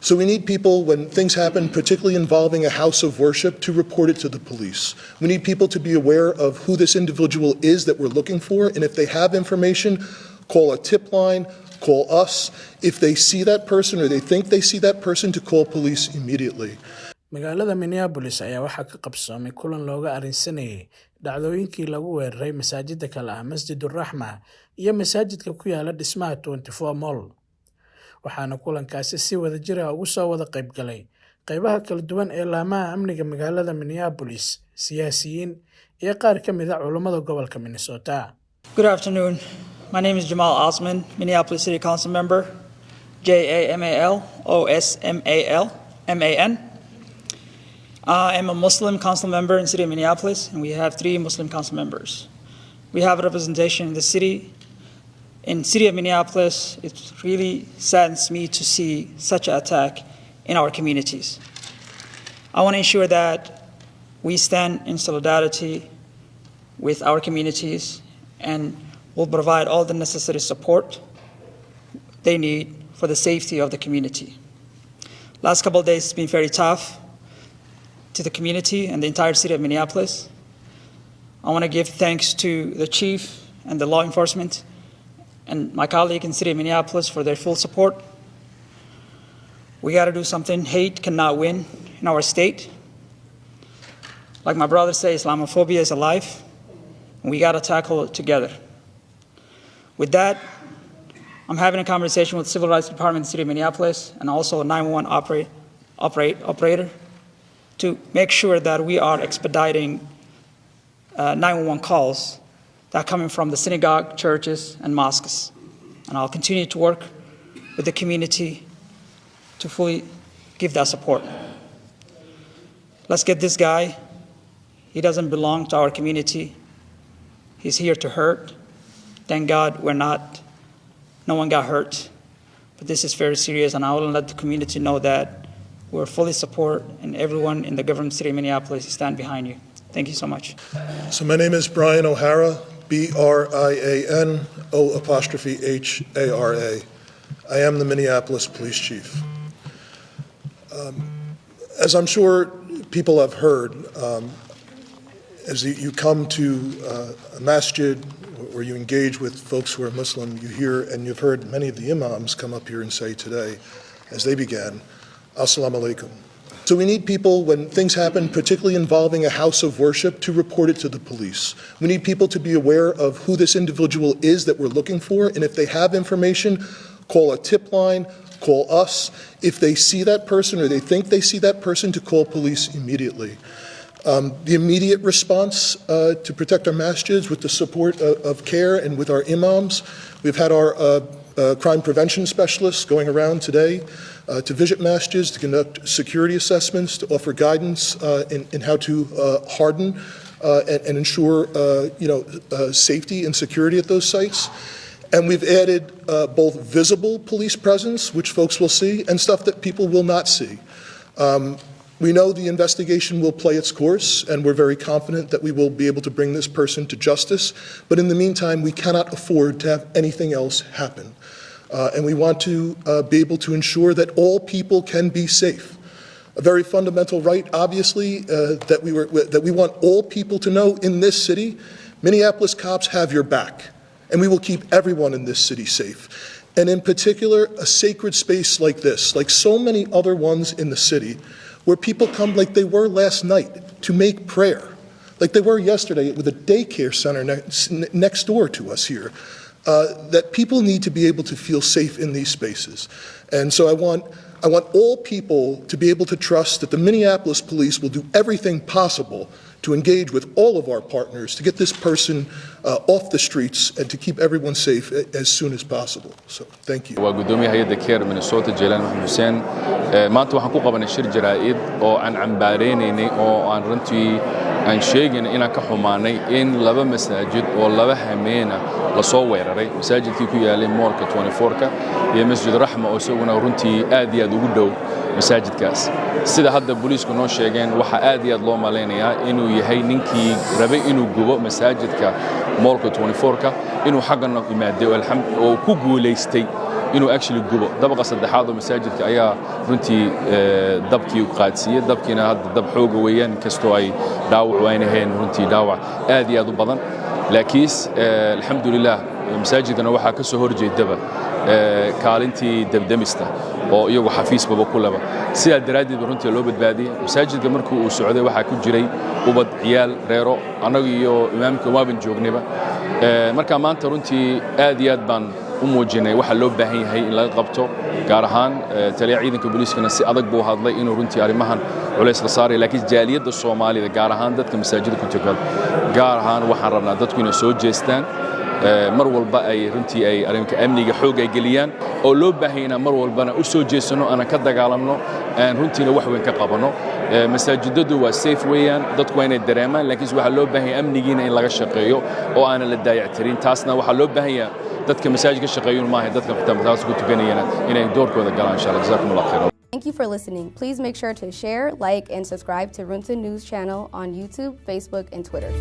So we need people, when things happen, particularly involving a house of worship, to report it to the police. We need people to be aware of who this individual is that we're looking for, and if they have information, call a tip line, call us. If they see that person or they think they see that person, to call police immediately. magaalada Minneapolis ayaa waxaa ka qabsoomay kulan looga arinsanayay dhacdooyinkii lagu weeraray masaajidda kale ah Masjidul Raxma iyo masaajidka ku yaala dhismaha 24 Mall. waxaana kulankaasi si wada jir ah ugu soo wada qayb galay qaybaha kala duwan ee laamaha amniga magaalada Minneapolis, siyaasiyiin iyo qaar ka mid ah culimada gobolka Minnesota. Good afternoon. My name is Jamal Osman, Minneapolis City Council member, JAMALOSMALMAN. I am a Muslim council member in the city of Minneapolis, and we have 3 Muslim council members. We have representation in the city. In the city of Minneapolis, it really saddens me to see such an attack in our communities. I want to ensure that we stand in solidarity with our communities and will provide all the necessary support they need for the safety of the community. Last couple of days has been very tough to the community and the entire city of Minneapolis. I want to give thanks to the chief and the law enforcement and my colleague in the city of Minneapolis for their full support. We got to do something. Hate cannot win in our state. Like my brother says, Islamophobia is alive, and we got to tackle it together. With that, I'm having a conversation with the Civil Rights Department in the city of Minneapolis and also a 911 operator to make sure that we are expediting 911 calls that are coming from the synagogue, churches, and mosques. And I'll continue to work with the community to fully give that support. Let's get this guy. He doesn't belong to our community. He's here to hurt. Thank God no one got hurt. But this is very serious, and I will let the community know that we're fully support, and everyone in the government city of Minneapolis stand behind you. Thank you so much. So my name is Brian O'Hara, BRIANO''HARA. I am the Minneapolis Police Chief. As I'm sure people have heard, as you come to a masjid or you engage with folks who are Muslim, you hear, and you've heard many of the imams come up here and say today, as they began, Assalamu alaikum. So we need people, when things happen, particularly involving a house of worship, to report it to the police. We need people to be aware of who this individual is that we're looking for, and if they have information, call a tip line, call us. If they see that person or they think they see that person, to call police immediately. The immediate response to protect our masjids with the support of CARE and with our imams. We've had our crime prevention specialists going around today to visit masjids, to conduct security assessments, to offer guidance in how to harden and ensure safety and security at those sites. And we've added both visible police presence, which folks will see, and stuff that people will not see. We know the investigation will play its course, and we're very confident that we will be able to bring this person to justice. But in the meantime, we cannot afford to have anything else happen. And we want to be able to ensure that all people can be safe. A very fundamental right, obviously, that we want all people to know in this city, Minneapolis cops have your back, and we will keep everyone in this city safe. And in particular, a sacred space like this, like so many other ones in the city, where people come like they were last night to make prayer, like they were yesterday with a daycare center next door to us here, that people need to be able to feel safe in these spaces. And so I want all people to be able to trust that the Minneapolis police will do everything possible to engage with all of our partners to get this person off the streets and to keep everyone safe as soon as possible. So thank you. وقدومي هيئة كير Minnesota جيلان محمد حسين maanta waxaan ku qabanay shir jaraa'id oo aan cambaareynay oo aan runtii aan sheegin inaan ka xumaanay in 2 masaajid oo 2 hameena la soo weeraray masaajidkii ku yaalay moolka 24ka iyo Masjid Raxma oo isaguna runtii aad iyo aad ugu dhow masaajidkaas sida hadda booliisku noo sheegeen waxa aad iyo aad loo maleynayaa inuu yahay ninkii rabay inuu gubo masaajidka moolka 24ka inuu xaggana imaaday oo ku guulaystay inuu actually gubo dabaqa saddexaad oo masaajidka ayaa runtii dabkii qaadsiiyay dabkiina hadda dab xoog weeyaan kastoo ay dhaawac wayn ahayn runtii dhaawac aad iyo aad u badan laakiin alxamdulillah masaajidkana waxa ka soo horjeedaba kaalintii dabdamista oo iyagu xafiisbaba ku laba sidaa daraaddeed runtii loo badbaadiyay masaajidka markii uu socday waxa ku jiray ubad ciyaal reero anagu iyo imaamka waaban joognayba marka maanta runtii aad iyo aad baan u muujinay waxa loo baahan yahay in laga qabto gaar ahaan taliya ciidanka booliiskana si adag buu hadlay inuu runtii arrimahan culays la saaray laakiin jaaliyadda Soomaalida gaar ahaan dadka masaajidka ku tukada gaar ahaan waxaan rabnaa dadku inay soo jeestaan mar walba ay runtii ay arrinka amniga xoog ay geliyaan oo loo baahan yahay mar walbana u soo jeesano ana ka dagaalamno aan runtiina wax weyn ka qabano masaajidadu waa safe weeyaan dadku waa inay dareemaan laakiin waxa loo baahan yahay amnigiina in laga shaqeeyo oo aan la daayactirin taasna waxa loo baahan yahay dadka masaajidka shaqeeyaan maaha dadka xitaa masaajidka ku tukanayaan inay doorkooda galaan insha Allah jazakumullahu khairan. Thank you for listening. Please make sure to share, like, and subscribe to Runta News channel on YouTube, Facebook, and Twitter.